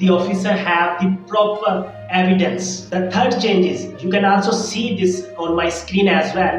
the officer have the proper evidence. The third change is, you can also see this on my screen as well,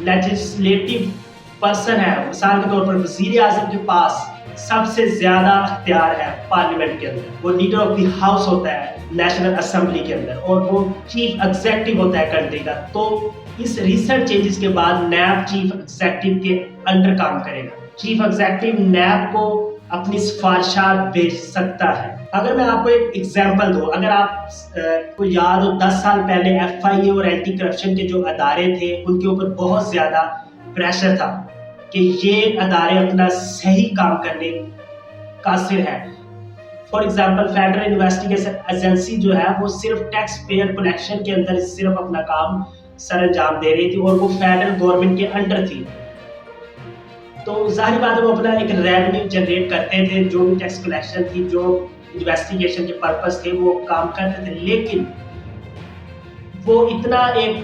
legislative person ہے، مثال کے طور پر وزیر اعظم کے پاس سب سے زیادہ اختیار ہے پارلیمنٹ کے اندر، وہ لیڈر آف دی ہاؤس ہوتا ہے نیشنل اسمبلی کے اندر، اور وہ چیف ایگزیکٹو ہوتا ہے کنٹری کا. تو اس ریسنٹ چینجز کے بعد نیب چیف ایگزیکٹو کے انڈر کام کرے گا. چیف ایگزیکٹو نیب کو اپنی سفارشات بھیج سکتا ہے. اگر میں آپ کو ایک ایگزامپل دوں، اگر آپ کو یاد ہو 10 سال پہلے ایف آئی اے اور اینٹی کرپشن کے جو ادارے تھے ان کے اوپر بہت زیادہ پریشر تھا کہ یہ ادارے اپنا صحیح کام کرنے قاصر ہے. For example federal investigation agency جو ہے وہ صرف ٹیکس پیئر کلیکشن کے اندر صرف اپنا کام سر انجام دے رہی تھی اور وہ فیڈرل گورنمنٹ کے انڈر تھی. تو ظاہر بات ہے وہ اپنا ایک ریونیو جنریٹ کرتے تھے، جو بھی ٹیکس کلیکشن تھی، جو انویسٹیگیشن کے پرپس تھے وہ کام کرتے تھے، لیکن وہ اتنا ایک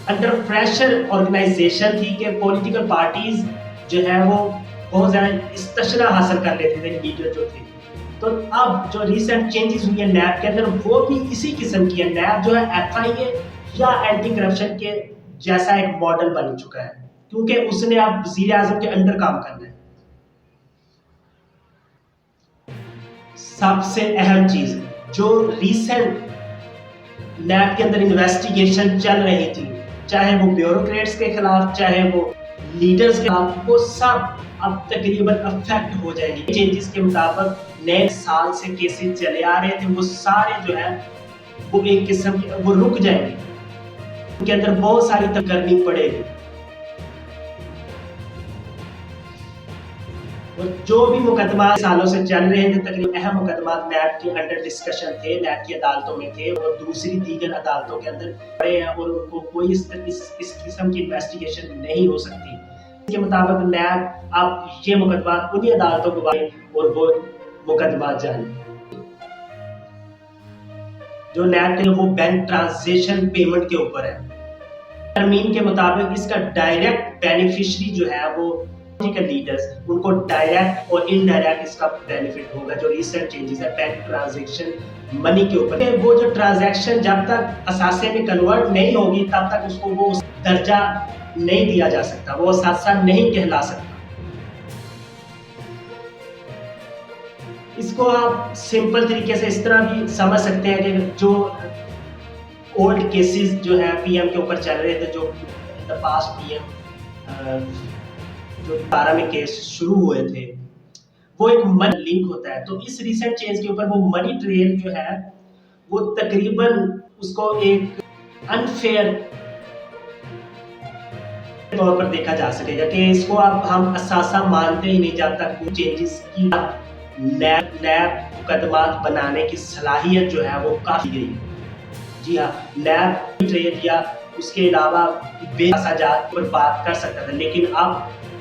انڈر پریشر آرگنائزیشن تھی کہ پولیٹیکل پارٹیز جو ہے وہ بہت زیادہ استشنا حاصل کر لیتے تھے لیڈر جو تھے. تو اب جو ریسنٹ چینجز ہوئی ہیں نیب کے اندر وہ بھی اسی قسم کی ہے. نیب جو ہے ایف آئی اے یا اینٹی کرپشن کے جیسا ایک ماڈل بن چکا ہے، کیونکہ اس نے اب وزیر اعظم کے انڈر کام کرنا ہے. سب سے اہم چیز جو ریسنٹ نیب کے اندر انویسٹیگیشن چل رہی تھی، چاہے وہ بیوروکریٹس کے خلاف چاہے وہ لیڈرز کے خلاف، وہ سب اب تقریباً افیکٹ ہو جائیں گے. چینجز کے مطابق نئے سال سے کیسز چلے آ رہے تھے وہ سارے جو ہے وہ ایک قسم کے وہ رک جائیں گے، ان کے اندر بہت ساری کرنی پڑے گی. اور جو بھی مقدمات سالوں سے چل رہے تھے تقریباً اہم مقدمات نیب کے انڈر ڈسکشن تھے، نیب کی عدالتوں میں تھے اور دوسری دیگر عدالتوں کے اندر پڑے ہیں اور ان کو کوئی اس قسم کی انویسٹیگیشن نہیں ہو سکتی. اس کے مطابق نیب اب یہ مقدمات انہی عدالتوں کو بھائے اور وہ مقدمات جاری. جو نیب کے وہ بینک ٹرانزیکشن پیمنٹ کے اوپر ہے، ترمیم کے مطابق اس کا ڈائریکٹ بینیفیشری جو ہے وہ لیڈرز، ان کو ڈائریکٹ اور انڈائریکٹ اس کا بینیفٹ ہوگا. جو ریسنٹ چینجز ہے بینک ٹرانزیکشن منی کے اوپر، وہ جو ٹرانزیکشن جب تک اثاثے میں کنورٹ نہیں ہوگی تب تک اس کو وہ درجہ نہیں دیا جا سکتا، وہ اثاثہ نہیں کہلا سکتا. اس کو آپ سمپل طریقے سے اس طرح بھی سمجھ سکتے ہیں کہ جو اولڈ کیسز جو ہے پی ایم کے اوپر چل رہے تھے، جو پاسٹ پی ایم جو 12 میں کیس شروع ہوئے تھے، وہ ایک منی لنک ہوتا ہے. تو اس ریسنٹ چینج کے اوپر وہ منی ٹریل جو ہے وہ تقریباً اس کو ایک انفیئر طور پر دیکھا جا سکے گا کہ اس کو اب ہم اثاثہ مانتے ہی نہیں جب تک وہ چینجز کی نیب مقدمات بنانے کی صلاحیت جو ہے وہ کافی گئی. جی ہاں، نیب ٹریل یا اس کے علاوہ بے سجات پر بات کر سکتا تھا، لیکن اب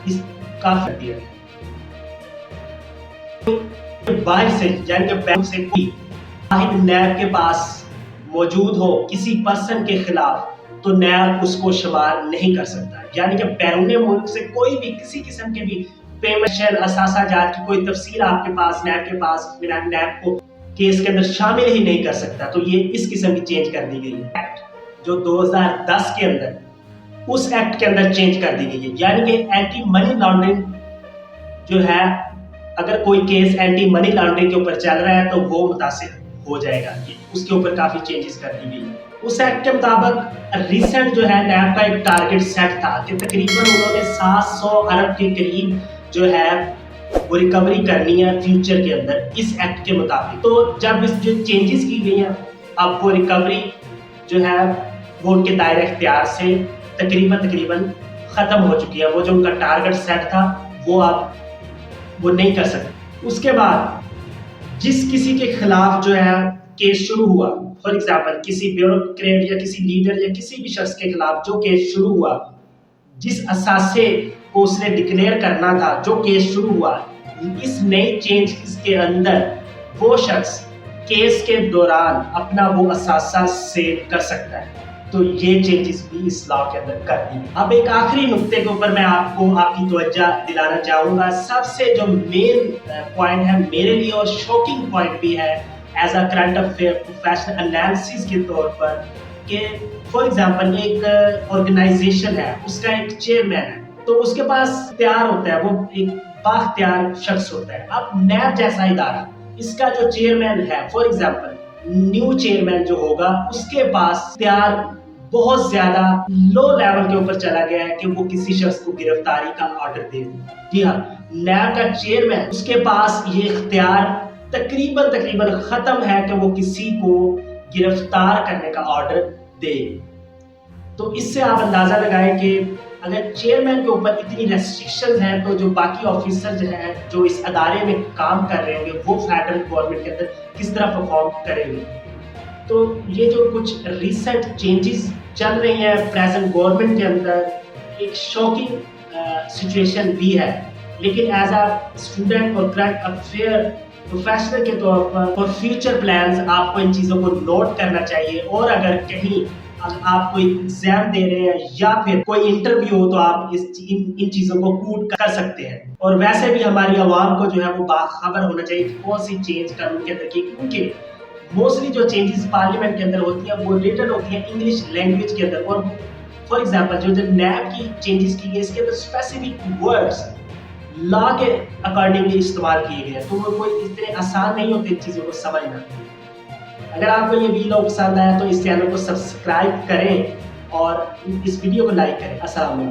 اس کافی کر دیا گیا. باہر سے یعنی کہ بینک سے کوئی واحد نیب کے پاس موجود ہو کسی پرسن کے خلاف تو نیب اس کو شمار نہیں کر سکتا. یعنی کہ بیرون ملک سے کوئی بھی کسی قسم کے بھی پیمنٹ اثاثہ جات کی کوئی تفصیل آپ کے پاس نیب کے پاس نیب کو کیس کے اندر شامل ہی نہیں کر سکتا. تو یہ اس قسم کی چینج کر دی گئی ہے جو 2010 کے اندر اس ایکٹ کے اندر چینج کر دی گئی ہے. یعنی کہ اینٹی منی لانڈرنگ جو ہے، اگر کوئی کیس اینٹی منی لانڈرنگ کے اوپر چل رہا ہے تو وہ متاثر ہو جائے گا. اس کے اوپر کافی چینجز کر دی گئی. اس ایکٹ کے مطابق ریسنٹ جو ہے نیب کا ایک ٹارگٹ سیٹ تھا کہ تقریباً انہوں نے 700 ارب کے قریب جو ہے وہ ریکوری کرنی ہے فیوچر کے اندر اس ایکٹ کے مطابق. تو جب اس جو چینجز کی گئی ہیں اب وہ ریکوری جو ہے وہ ان کے دائرہ اختیار سے تقریباً ختم ہو چکی ہے. وہ جو ان کا ٹارگٹ سیٹ تھا وہ آپ وہ نہیں کر سکتے. اس کے بعد جس کسی کے خلاف جو ہے کیس شروع ہوا، فار ایگزامپل کسی بیوروکریٹ یا کسی لیڈر یا کسی بھی شخص کے خلاف جو کیس شروع ہوا، جس اثاثے کو اس نے ڈکلیئر کرنا تھا، جو کیس شروع ہوا، اس نئی چینج کے اندر وہ شخص کیس کے دوران اپنا وہ اثاثہ سیو کر سکتا ہے. تو یہ چینجز بھی اس لا کے اندر کر دی. اب ایک آخری نقطے کے اوپر میں آپ کی توجہ دلانا چاہوں گا. سب سے جو مین پوائنٹ ہے میرے لیے اور شوکنگ پوائنٹ بھی ہے as a current affair professional analysis کے طور پر، کہ فار ایگزامپل ایک آرگنائزیشن ہے، اس کا ایک چیئرمین ہے، تو اس کے پاس اختیار ہوتا ہے، وہ ایک بااختیار شخص ہوتا ہے. اب نیب جیسا ادارہ، اس کا جو چیئرمین ہے، فار ایگزامپل نیو چیئرمین جو ہوگا، اس کے پاس اختیار بہت زیادہ لو لیول کے اوپر چلا گیا ہے کہ وہ کسی شخص کو گرفتاری کا آرڈر دے دے. جی ہاں، نیب کا چیئرمین، اس کے پاس یہ اختیار تقریباً ختم ہے کہ وہ کسی کو گرفتار کرنے کا آرڈر دے. تو اس سے آپ اندازہ لگائیں کہ اگر چیئرمین کے اوپر اتنی ریسٹرکشنز ہیں تو جو باقی آفیسر جو ہیں جو اس ادارے میں کام کر رہے ہوں گے وہ فیڈرل گورنمنٹ کے اندر کس طرح پرفارم کریں گے. تو یہ جو کچھ ریسنٹ چینجز چل رہی ہیں پریزنٹ گورنمنٹ کے اندر، ایک شاکنگ سچویشن بھی ہے، لیکن ایز اے اسٹوڈنٹ اور کرنٹ افیئر پروفیشنل کے طور پر فار فیوچر پلانز آپ کو ان چیزوں کو نوٹ کرنا چاہیے. اور اگر کہیں آپ کوئی ایگزام دے رہے ہیں یا پھر کوئی انٹرویو ہو تو آپ ان چیزوں کو کوٹ کر سکتے ہیں. اور ویسے بھی ہماری عوام کو جو ہے وہ باخبر ہونا چاہیے کہ کون سی چینج قانون کے اندر کی، کیونکہ موسٹلی جو چینجز پارلیمنٹ کے اندر ہوتی ہیں وہ ریٹن ہوتی ہیں انگلش لینگویج کے اندر. اور فار ایگزامپل جو نیب کی چینجز کی گئی اس کے اندر اسپیسیفک ورڈز لا کے اکارڈنگلی استعمال کیے گئے، تو وہ کوئی اتنے آسان نہیں ہوتے ان چیزوں کو سمجھنا. اگر آپ کو یہ ویڈیو پسند آیا تو اس چینل کو سبسکرائب کریں اور اس ویڈیو کو لائک کریں. السلام علیکم.